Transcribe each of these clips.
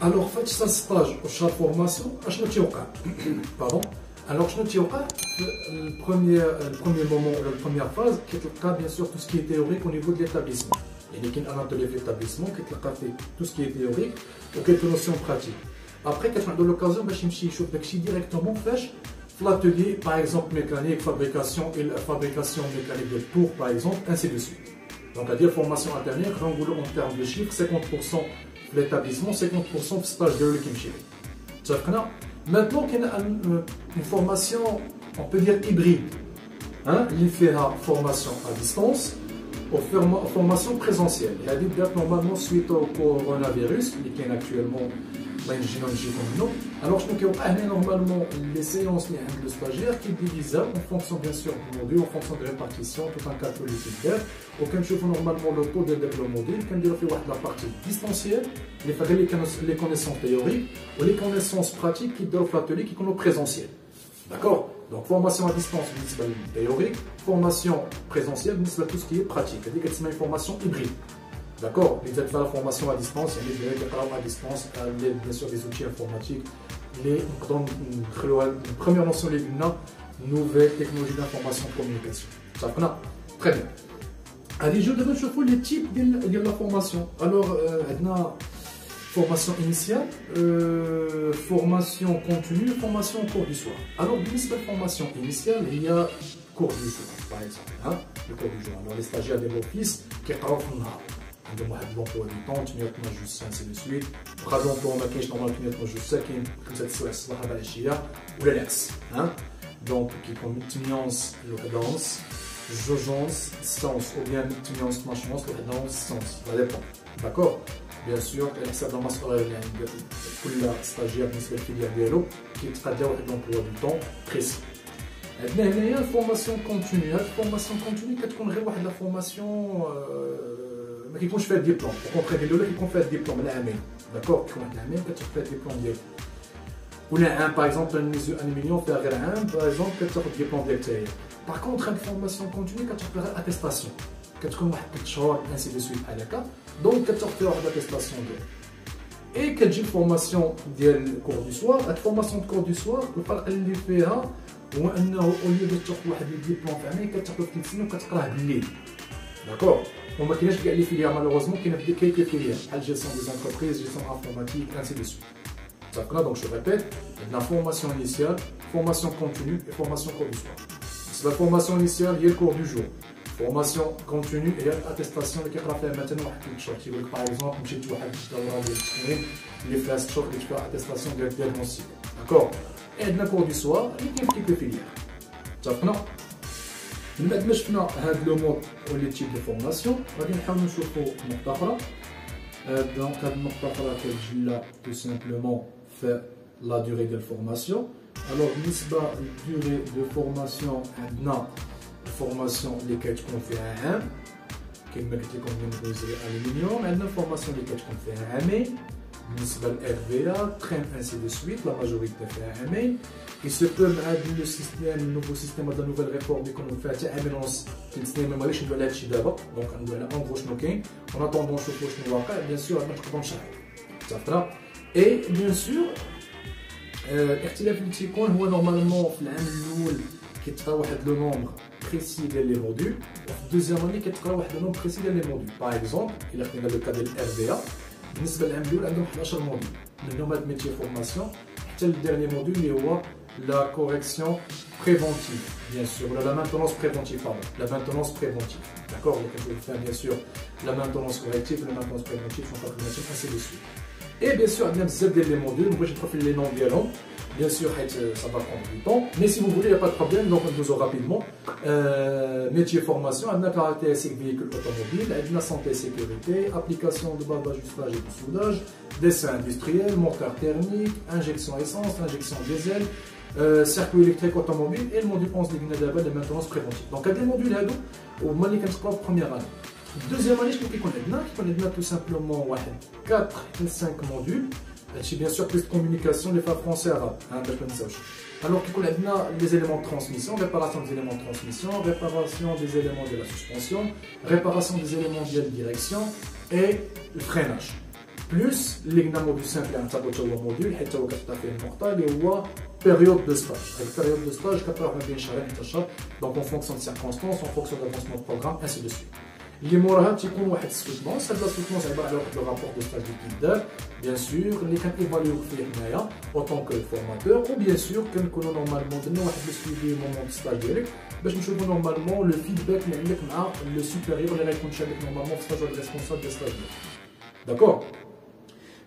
Alors, faites ce stage au champ de formation, pardon. Alors, le premier moment, la première phase, qui est bien sûr tout ce qui est théorique au niveau de l'établissement. Il y a un atelier d'établissement qui est tout ce qui est théorique ou quelques notions pratiques. Après, quand on a l'occasion, je suis directement fait l'atelier, par exemple, mécanique, fabrication mécanique de tours, par exemple, ainsi de suite. Donc, à dire formation alternée, en termes de chiffres, 50% de l'établissement, 50% de stage de l'équipe. Maintenant, il y a une formation, on peut dire hybride. Il fait la formation à distance ou formation présentielle. Il y a dit normalement, suite au coronavirus, qui est actuellement. Alors, je me normalement les séances de stagiaires qui divisent en fonction bien sûr du module, en fonction de la répartition, tout un calcul utilitaire. Aucun je fais normalement le taux de le module, quand il fait la partie distancielle, les connaissances théoriques ou les connaissances pratiques qui doivent l'atelier qui sont présentielles. D'accord? Donc, formation à distance, théorique, formation présentielle, tout ce qui est pratique. C'est-à-dire que c'est une formation hybride. D'accord? Vous êtes fait la formation à distance, il y a des travaux à distance, bien sûr des outils informatiques, une première notion de nouvelles technologies d'information et communication. Ça prend très bien. Allez, je devrais chauffer les types de la formation. Alors, on a formation initiale, formation continue, formation au cours du soir. Alors, dans cette formation initiale, il y a cours du jour, par exemple. Le cours du jour. Alors, les stagiaires de l'office qui travaillent عندهم واحد لومبوا دو طون 8 جوج ساعات انسي دو سويت واخا لومبوا ما كاينش نورمال 8 جوج ساعات كاين 5 سوايع الصباح 4 العشيه ولا العكس دونك كيكون 8 لوحدونس جوجونس سونس او بيان 8 12 لوحدونس سونس ça dépend d'accord bien sûr على حسب المسؤوليه اللي عند كل ستاجير بالنسبه للفيليير ديالو كيتقاد واحد لومبوا دو طون بريسي عندنا هنايا الفورماسيون كونتينيو هاد الفورماسيون كونتينيو كتكون غير واحد لا فورماسيون ما كيكونش فيها الدبلوم وكونتري الاولى كيكون فيها الدبلوم العامين داكور كيكون واحد العامين كتاخذ فيها الدبلوم ديالك ولا عام باغ اكزومبل نيزو ان مليون فيها غير عام باغ اكزومبل كتاخذ الدبلوم ديالك حتى هي باغ كونتر هاد الفورماسيون كونتينيو كتاخذ غير اتيستاسيون كتكون واحد 3 شهور انسي دو سويت بحال هكا دونك كتاخذ فيها واحد اتيستاسيون ديالك اي كتجي الفورماسيون ديال كور دو سوار هاد الفورماسيون كور دو سوار الفرق اللي فيها هو انه او ليو دو تاخذ واحد الدبلوم في عامين كتاخذ في 3 سنين وكتقراه بالليل داكور وما كايناش كاع لي فيليير مالوغوزمون كاين في كيلكو فيليير بحال جيستيون دي زونتربريز جيستيون انفورماتيك انسي دو سويت صافي دونك جو ريبيت عندنا فورماسيون انيسيال فورماسيون كونتينيو اي فورماسيون كور دو سوار لا فورماسيون انيسيال هي الكور دو جور فورماسيون كونتينيو هي الاتيستاسيون اللي كيقرا فيها مثلا واحد 3 شهور تيقول لك باغ اكزومبل مشيت لواحد الدوره ديال التمرين اللي فيها 6 شهور اللي فيها اتيستاسيون ديال الدياغنوستيك داكور عندنا كور دو سوار اللي كاين في كيلكو فيليير اتفقنا من بعد ما شفنا هاد لو مود و لي تيب دو فورماسيون غادي نحاولو نشوفو نقطة أخرى دونك هاد النقطة الأخرى كتجي لنا تو سامبلومون في لا دوغي ديال الفورماسيون ألوغ بالنسبة للدوغي دو فورماسيون عندنا الفورماسيون اللي كتكون فيها عام كيما قلت لكم مينوزري ألومنيوم عندنا الفورماسيون اللي كتكون فيها عامين بالنسبة للإر في إا ترين انسي دو سويت لا ماجوريتي فيها عامين il se peut مع لو سيستيم النوفو سيستيم هذا نوفيل ريفورم اللي يكونوا فيها حتى عامين ونص 3 سنين ما غاديش ندوي على هادشي دابا دونك ندوي على اون شنو كاين اون اتوندون نشوفو شنو واقع بيان سور ما نقدروا نشرحو اتفقنا اي بيان سور الاختلاف اللي تيكون هو نورمالمون في العام الاول كيتقرا واحد لو نومبر بريسي ديال لي موديول وفي الدوزيام اني كيتقرا واحد لو نومبر بريسي ديال لي موديول باغ اكزومبل الا خدينا لو كا ديال الار في إا بالنسبه للعام الاول عندهم 11 موديول منهم هاد ميتي فورماسيون حتى الديرني موديول اللي هو la correction préventive, bien sûr, la maintenance préventive, pardon, la maintenance préventive, d'accord, donc je vais faire bien sûr la maintenance corrective, la maintenance préventive, sont pas ainsi de suite. Et bien sûr, il y a des modules, moi j'ai profilé les noms violents, bien sûr, ça va prendre du temps, mais si vous voulez, il n'y a pas de problème, donc on vous aura rapidement. Métier formation, on a caractéristique véhicule automobile, on a santé et sécurité, application de base d'ajustage et de soudage, dessin industriel, moteur thermique, injection essence, injection diesel, circuit électrique automobile et le module 11 de maintenance préventive. Donc, il y a des modules là au Mali en première année. Deuxième année, je qu'on a tout simplement 4 ou 5 modules. C'est bien sûr plus de communication, les phares français arabes. Alors, qu'on a les éléments de transmission, réparation des éléments de transmission, réparation des éléments de la suspension, réparation des éléments de la direction et le freinage. بلوس اللي قلنا موديول سامبل نعتبرو حتى هو موديول حيت هو كتحط فيه النقطه اللي هو بيريود دو ستاج. هاد البيريود دو ستاج كتروح ما بين شهرين حتى شهر دونك اون فونكسيون دو سيركونستانس اون فونكسيون دو افونسمون دو بروغرام انسي دو سويت. اللي موراها تيكون واحد السويتمونس. هاد السويتمونس عباره على واحد لو رابور دو ستاج اللي كيدار بيان سور اللي كنيفاليوك فيه حنايا اوطون كو فورماتور، و بيان سور كنكونوا نورمالمون درنا واحد لو سويفي مومون دو ستاج ديالك باش نشوفوا نورمالمون لو فيدباك اللي عندك مع لو سوبيريور اللي غيكون شادك نورمالمون في ستاج ولا ريسبونسابل ديال ستاج ديالك. داكور.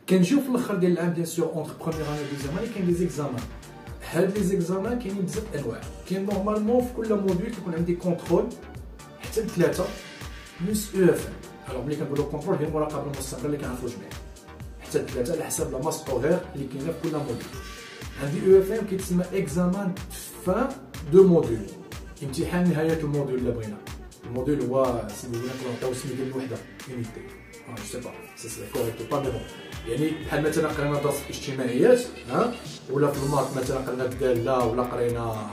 كنجيو في الاخر ديال العام بيان سور اونتر بروميير اني و دوزيام اني كاين لي زيكزامان. هاد لي زيكزامان كاينين بزاف انواع. كاين نورمالمون في كل موديول كيكون عندي كونترول حتى ل3 بلس او اف ام. الوغ ملي كنقولوا كونترول هي المراقبه المستمره اللي كنعرفوا جميع حتى 3 على حساب لا ماس اوغير اللي كاينه في كل موديول. عندي او اف ام كيتسمى اكزامان فان دو موديول، امتحان نهايه الموديول اللي بغينا. الموديول هو سميتو نقدروا نعطيو سمي ديال الوحده يونيتي جو سي با سي سي كوريكت با مي بون. يعني بحال مثلا قرينا درس اجتماعيات ولا في المات مثلا قرينا الداله ولا قرينا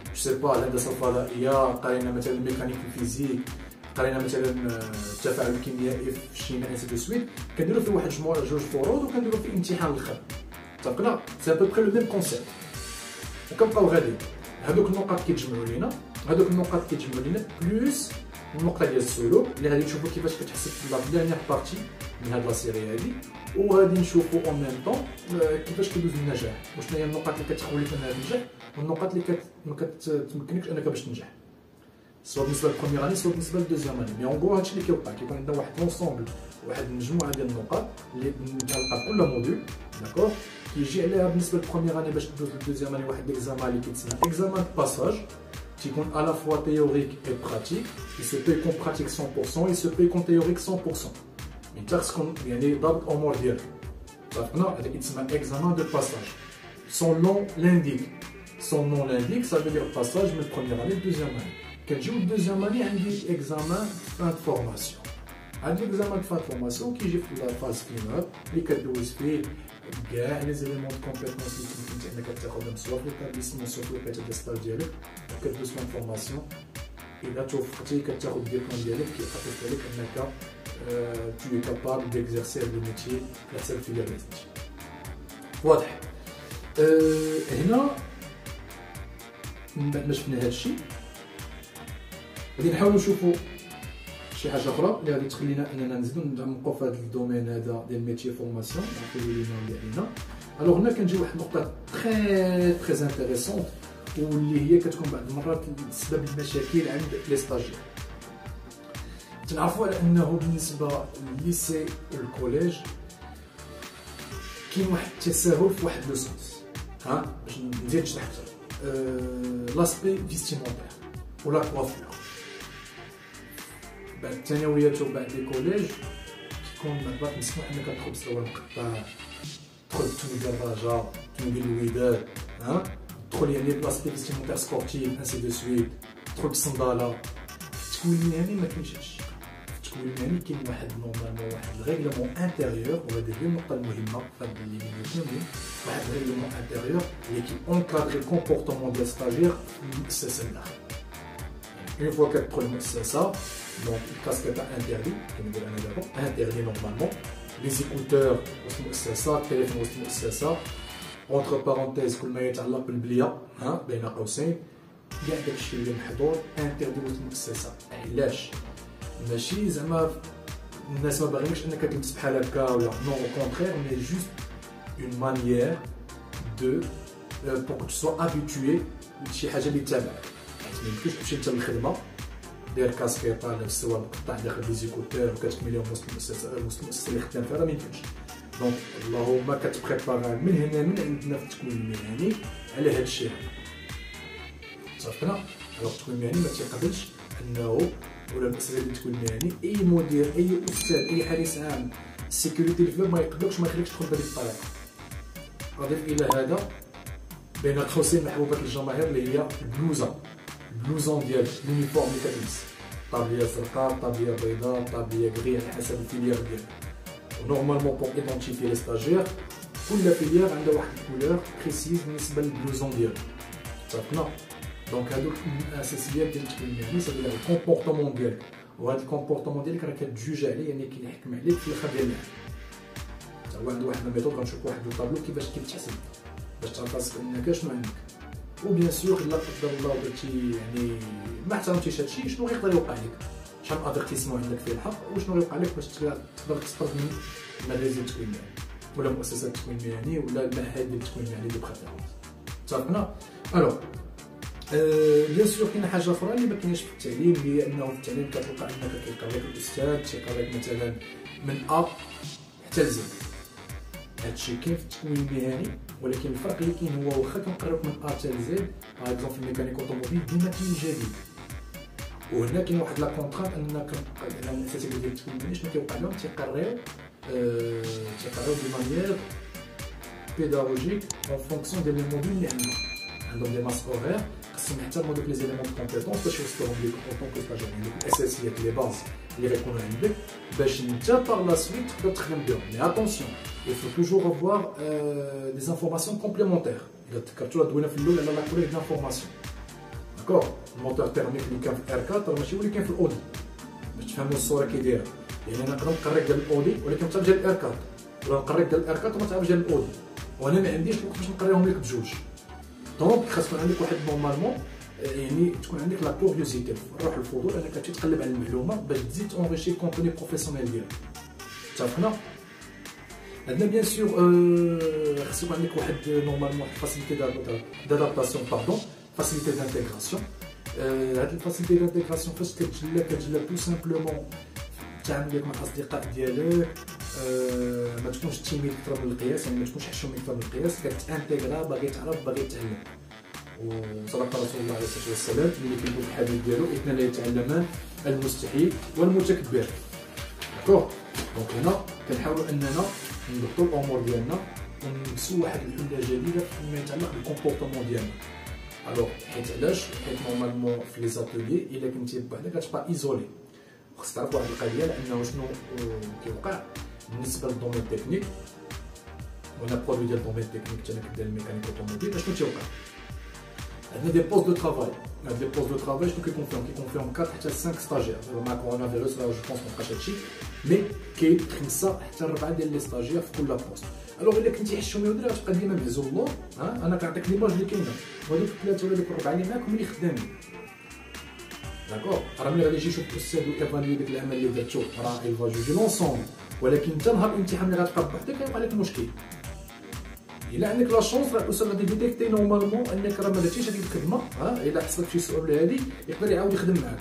جو سي با الهندسه الفضائيه، قرينا مثلا الميكانيك الفيزيك، قرينا مثلا التفاعل الكيميائي في الشيمياء انسي دو سويت، كنديرو فيه واحد مجموعه جوج فروض وكنديرو فيه امتحان الاخر. اتفقنا سي ابوبخي لو ميم كونسيبت وكنبقاو غاديين. هذوك النقاط كيتجمعوا لينا، هذوك النقاط كيتجمعوا لينا بلوس النقطه ديال السلوك اللي غادي نشوفوا كيفاش كتحسب في لا ديرنيير بارتي من هاد لا سيري هادي، وغادي نشوفوا اون ميم طون كيفاش كيدوز النجاح وشنو هي النقاط اللي كتخولك انها تنجح والنقاط اللي ما كتمكنكش انك باش تنجح، سواء بالنسبه للبروميير اني سواء بالنسبه للدوزيام اني. مي اون غو هادشي اللي كيوقع كيكون عندنا واحد لونسومبل واحد المجموعه ديال النقاط اللي متعلقه بكل موديول. داكور. كيجي عليها بالنسبه للبروميير اني باش تدوز للدوزيام اني واحد ليكزامان اللي كيتسمى اكزامان دو باساج تيكون à la fois théorique et pratique. Il se peut qu'on pratique 100%, il se peut qu'on théorique 100%. انت خصك يعني ضابط الامور ديالك. عرفنا هذا كيتسمى اكزامان دو باساج. Son nom l'indique. Son nom l'indique, ça veut dire passage من première année deuxième année. كنجيو للدوزيام اني عندي اكزامان فان فورماسيون. عندي اكزامان فان فورماسيون كيجي في لا فاز فينال اللي كدوز فيه كاع لي زيليمون دو كومبيتونس اللي كنت انك تاخذهم سواء في الكابيسمون سواء في الكاتب ديال ستاج ديالك وكدوز في الفورماسيون. اذا توفقتي كتاخذ الدبلوم ديالك كيعطيك لك انك tu es capable d'exercer le métier على حساب الفيليير اللي درتي. واضح. هنا من بعد ما شفنا هذا الشيء غادي نحاولوا نشوفوا شي حاجه اخرى اللي غادي تخلينا اننا نزيدو نتعمقوا في هذا الدومين هذا ديال الميتي فورماسيون نعرفوا لينا اللي علينا. الوغ هنا كنجي واحد النقطه تري انتريسونت واللي هي كتكون بعض المرات سبب المشاكل عند لي ستاجير. تنعرفوا على انه بالنسبه للليسي والكوليج كاين واحد التساهل في واحد لو سونس. باش نزيد نشرح اكثر لاسبي فيستيمونتير ولا كوافور. بعد الثانويات وبعد لي كوليج كيكون بعض مسموح انك تدخل بسروال مقطع، تدخل بتوني دراجه، توني الوداد، تدخل يعني بلاسبي فيستيمونتير سبورتيف انسي دو سويت، تدخل بصنداله. التكوين المهني ما كاينش هادشي. التكوين المهني كاين واحد نورمالمون واحد الريغلومون انتيريور، وهذه هي النقطه المهمه في هاد اللي بيناتنا، واحد الريغلومون انتيريور اللي كي اونكادري الكومبورتمون ديال ستاجير في المؤسسه الداخل. Une fois qu'elle المؤسسه دونك الكاسكيطه انتيردي كما ندير انا دابا انتيردي نورمالمون. لي زيكوتور وسط المؤسسه، التليفون وسط المؤسسه، اونتر بارونتيز كل ما يتعلق بالبليه بين قوسين كاع داكشي اللي محظور انتيردي وسط المؤسسه. علاش؟ ماشي زعما الناس ما باغيينش انك تلبس بحال هكا ولا نو او كونترير، مي جوست اون مانيير دو بور كو تو سوا ابيتوي لشي حاجه اللي تابعك. ما يمكنش تمشي انت للخدمه دير كاسكيطه لابس سوار مقطع داخل لي زيكوتور وكتكمليهم وسط المؤسسه اللي خدام فيها، ما يمكنش. دونك اللهم كتبريبارا من هنا من عندنا في التكوين المهني على هذا الشيء هذا. صافينا. التكوين المهني ما تيقبلش انه ولا المؤسسه ديال التكوين المهني اي مدير اي استاذ اي حارس عام السيكوريتي الفلوب ما يقبلكش ما يخليكش تدخل بهذه الطريقه. اضيف الى هذا بين قوسين محبوبه الجماهير اللي هي البلوزه، البلوزون ديال لونيفورم اللي كتلبس، طابليه زرقاء، طابليه بيضاء، طابليه كغي على حسب الفيليير ديالك. ونورمالمون بور ايدونتيفي لي ستاجير كل فيليير عندها واحد الكولور بريسيز بالنسبه للبلوزون ديالو. اتفقنا. دونك هادوك الاساسيات ديال التكوين المهني سافي دير الكومبورتمون ديالك، وهذا الكومبورتمون ديالك راه كتجوج عليه يعني كيحكم عليك في الاخر ديال العام. هو عنده واحد الميثود غنشوف واحد الطابلو كيفاش كيتحسب باش تعرف راسك انك شنو عندك. وبيان سور الا قدر الله درتي يعني ما احترمتيش هادشي، شنو غيقدر يوقع لك؟ شحال من ادرتيسمون عندك فيه الحق، وشنو غيوقع لك باش تقدر تسترد من مدارس التكوين المهني ولا مؤسسات التكوين المهني ولا المعاهد ديال التكوين المهني دو بريفيرونس. اتفقنا؟ الوغ بيان سور كاينه حاجه اخرى اللي ما كايناش في التعليم، هي انه في التعليم كتلقى انك كيقرا لك الاستاذ تيقرا لك مثلا من ا حتى ل زد. هادشي كاين في التكوين المهني، ولكن الفرق اللي كاين هو واخا كنقريوك من ا حتى ل زد، باغ اكزومبل في الميكانيك اوتوموبيل ديما كاين جديد. وهنا كاين واحد لا كونطرات انك الاساتذه ديال التكوين المهني شنو كيوقع لهم؟ تيقريو دو مانيير بيداغوجيك اون فونكسيون ديال لي موديل اللي عندهم دي ماس اورير، خصهم يحترموا دوك لي زيليمون دو كومبيتونس باش يوصلوهم ليك اون طونك ستاجير، يعني دوك الاساسيات لي باز اللي غيكونوا عندك باش انت باغ لا سويت تقدر تخدم بهم. مي اتونسيون il faut toujours avoir des informations complémentaires. الا تذكرتوا دوينا في الاول على لا كوليك دانفورماسيون، داكور؟ الموتور تيرميك اللي كان في ار 4 ماشي هو اللي كان في الاودي، باش تفهموا الصوره كي دايره. يعني انا نقدر نقريك ديال الاودي ولكن ما تعرفش ديال الار 4، ولا نقريك ديال الار 4 وما تعرفش ديال الاودي، وانا ما عنديش الوقت باش نقريهم لك بجوج. دونك خاص يكون عندك واحد نورمالمون يعني تكون عندك لا كوريوزيتي، روح الفضول انك تمشي تقلب على المعلومه باش تزيد اونريشي الكونتوني بروفيسيونيل ديالك. اتفقنا؟ عندنا بيان سور خاص يكون عندك واحد نورمالمون واحد فاسيليتي دادابتاسيون باردون، فاسيليتي دانتيغراسيون. هاد الفاسيليتي دانتيغراسيون فاش كتجلى تو سامبلومون التعامل ديالك مع الاصدقاء ديالك، ما تكونش تيميد اكثر من القياس، يعني ما تكونش حشومي اكثر من القياس، كتانتيغرا باغي تعرف باغي تعلم. وصدق رسول الله عليه الصلاه والسلام اللي كيقول في الحديث ديالو اثنان لا يتعلمان المستحيل والمتكبر. داكوغ؟ دونك هنا كنحاولوا اننا نضبطوا الامور ديالنا ونلبسوا واحد الحله جديده فيما يتعلق بالكومبورتمون ديالنا. الوغ حيت علاش؟ حيت نورمالمون في لي زاتولي الا كنتي بوحدك كتبقى ايزولي. خصك تعرف واحد القضيه لانه شنو كيوقع بالنسبه للدومين تكنيك ولا برودوي ديال الدومين تكنيك حتى ديال الميكانيك اوتوموبيل. اشنو تيوقع؟ عندنا دي بوست دو ترافاي، هاد لي بوست دو ترافاي شنو كيكونفيرم 4 حتى 5 ستاجير. مع كورونا فيروس راه جو بونس مابقاش هادشي، مي كاين 5 حتى 4 ديال لي ستاجير في كل بوست. الوغ الا كنتي حشومي ودرا غتبقى ديما معزول اللور. انا كنعطيك ليماج اللي كاينه، وهادوك 3 ولا ديك 4 اللي معاك هما اللي خدامين. داكوغ؟ راه ملي غادي يجي يشوف الاستاذ ويفاليي داك العمل اللي درتو راه يلفا جوجي لونسومبل، ولكن انت نهار الامتحان اللي غتبقى بوحدك غيوقع لك مشكل. الا عندك لا شونس راه الاستاذ غادي ديتيكتي نورمالمون انك راه ما درتيش هذيك الخدمه، الا حصلك شي سؤال هذه يقدر يعاود يخدم معاك،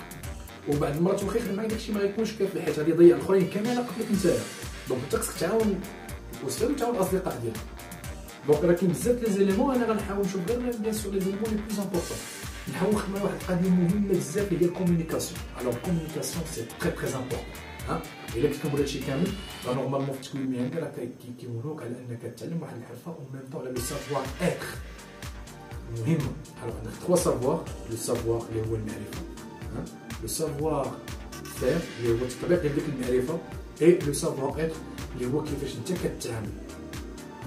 وبعد المرات واخا يخدم معاك داكشي ما غيكونش كافي حيت غادي يضيع الاخرين كامل قبلك نتايا. دونك انت خصك تعاون الاستاذ وتعاون الاصدقاء ديالك. دونك راه كاين بزاف لي زيليمون، انا غنحاول نشوف غير بيان سور لي زيليمون لي بلوز امبورطون. نحاول نخدم على واحد القضيه مهمه بزاف اللي هي الكومونيكاسيون. الوغ الكومونيكاسيون سي تري امبورطون. الا كنت كنقول هادشي كامل راه نورمالمون في التكوين المهني راه كيولوك على انك تتعلم واحد الحرفه و ميم طون على لو سافوار اتر مهم. الوغ عندك 3 سافوار، لو سافوار اللي هو المعرفه، لو سافوار فير اللي هو التطبيق ديال ديك المعرفه، اي لو سافوار اتر اللي هو كيفاش انت كتعامل.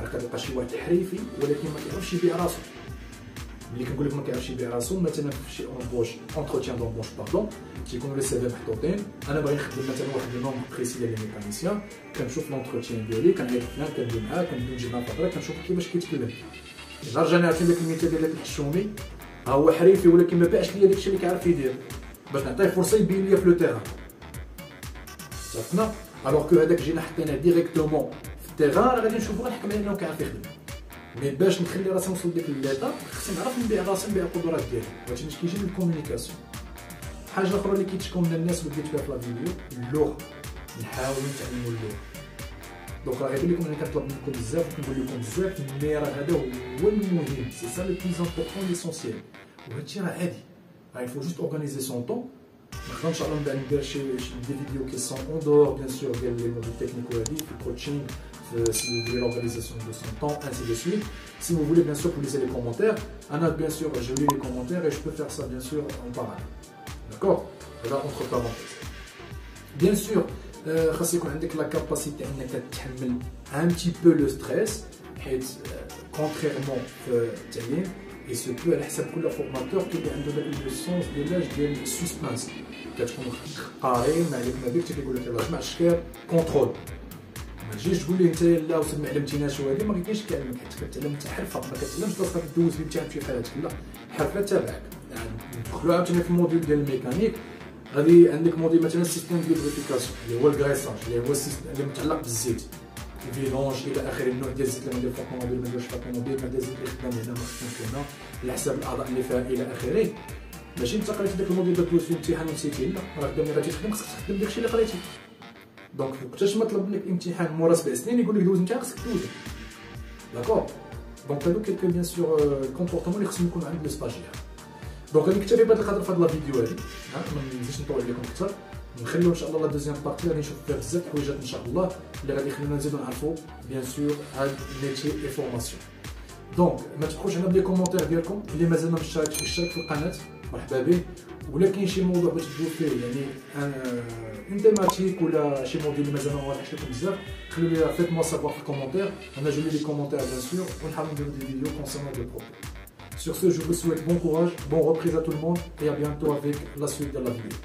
راه كتلقى شي واحد حريفي ولكن ما كيعرفش يبيع راسو. ملي كنقول لك ما كيعرفش يبيع راسو مثلا في شي اونبوش اونتروتيان دونبوش باردون تيكونوا لي سي في محطوطين، انا باغي نخدم مثلا واحد لو نومبر بريسي ديال لي ميكانيسيان، كنشوف لونتروتيان ديالي كنعيط فلان كندوي معاه كندوي نجيب مع فتره كنشوف كيفاش كيتكلم. الا رجعنا عرفتي داك المثال ديال داك الحشومي ها هو حريفي ولكن ما باعش ليا داكشي اللي كيعرف يدير باش نعطيه فرصه يبين ليا في لو تيران. صافنا الوغ كو هذاك جينا حطيناه ديريكتومون في التيران راه غادي نشوفو غنحكم عليه انه كيعرف يخدم. مي باش نخلي راسي نوصل لديك الليطه خصني نعرف نبيع راسي نبيع القدرات ديالي، وهادشي باش كيجي من الكومونيكاسيون. حاجه اخرى اللي كيتشكوا من الناس بديت فيها في لا فيديو اللغه، نحاولوا نتعلموا اللغه. دونك راه غيبان لكم انا كنطلب منكم بزاف وكنقول لكم بزاف، مي راه هذا هو المهم، سي سا لو بليز امبورطون ليسونسيال، وهادشي راه عادي. راه يفو جوست اورغانيزي سون طون. نقدر ان شاء الله من بعد ندير شي دي فيديو كي سون اون دور بيان سور ديال لي موديل تكنيك وهادي في الكوتشينغ، si vous voulez l'organisation de son temps, ainsi de suite. Si vous voulez, bien sûr, vous laissez les commentaires. Anna, bien sûr, je lis les commentaires et je peux faire ça, bien sûr, en parallèle. D'accord? Là, entre parenthèses. Bien sûr, خاص يكون عندك la capacité انك تتحمل un petit peu le stress حيت contrairement في التعليم et se peut على حسب كل فورماتور كيبقى عنده داك لو سونس ديال ديال السسبانس. كتكون قاري ما عليك ما بيك تيقول لك يلاه جمع الشكر كونترول. ما تجيش تقول لي انت لا وسد ما علمتيناش وهذه ما غاديش كيعلمك، حيت كتعلم انت حرفه، ما كتعلمش بلاصه غادي دوز في الامتحان في حياتك، لا الحرفه تابعك. يعني ندخلوا عاوتاني في الموديل ديال الميكانيك، غادي عندك موديل مثلا السيستم ديال الفيريفيكاسيون اللي هو الكريساج، اللي هو السيستم اللي متعلق بالزيت، الفيلونج الى اخره، النوع ديال الزيت اللي غندير في الطوموبيل ما نديرش في الطوموبيل، ما ديال الزيت اللي خدام هنا ما خدامش هنا، على حساب الاعضاء اللي فيها الى اخره. ماشي انت قريتي داك الموديل دوز في الامتحان ونسيتيه، لا راه قدامي غادي تخدم، خصك تخدم داكشي اللي قريتي. دونك وقتاش ما طلب منك امتحان مورا 7 سنين يقول لك دوز امتحان خصك دوزو، داكور. دونك هادو كيلكو بيان سور كومبورتمون اللي خصهم يكونوا عند لو ستاجيير. دونك غادي نكتفي بهذا القدر في هاد لا فيديو هادي، ما نزيدش نطول عليكم اكثر، نخليو ان شاء الله لا دوزيام بارتي غادي نشوف فيها بزاف الحوايجات ان شاء الله اللي غادي يخلينا نزيدو نعرفو بيان سور هاد الميتي اي فورماسيون. دونك ما تبخلوش على لي كومونتير ديالكم، اللي مازال ما مشتركش يشترك في القناه مرحبا به، ولا كاين شي موضوع بغيتو تدويو فيه يعني ان تيماتيك ولا شي موديل اللي مازال ما واضحش لكم بزاف، خليو لي فيت موا سافوار في الكومونتير، انا جو لي كومونتير بيان سور ونحاولوا نديرو دي فيديو كونسيرنون دو بروبليم. Sur ce, je vous souhaite bon courage, bonne reprise à tout le monde et à bientôt avec la suite de la vidéo.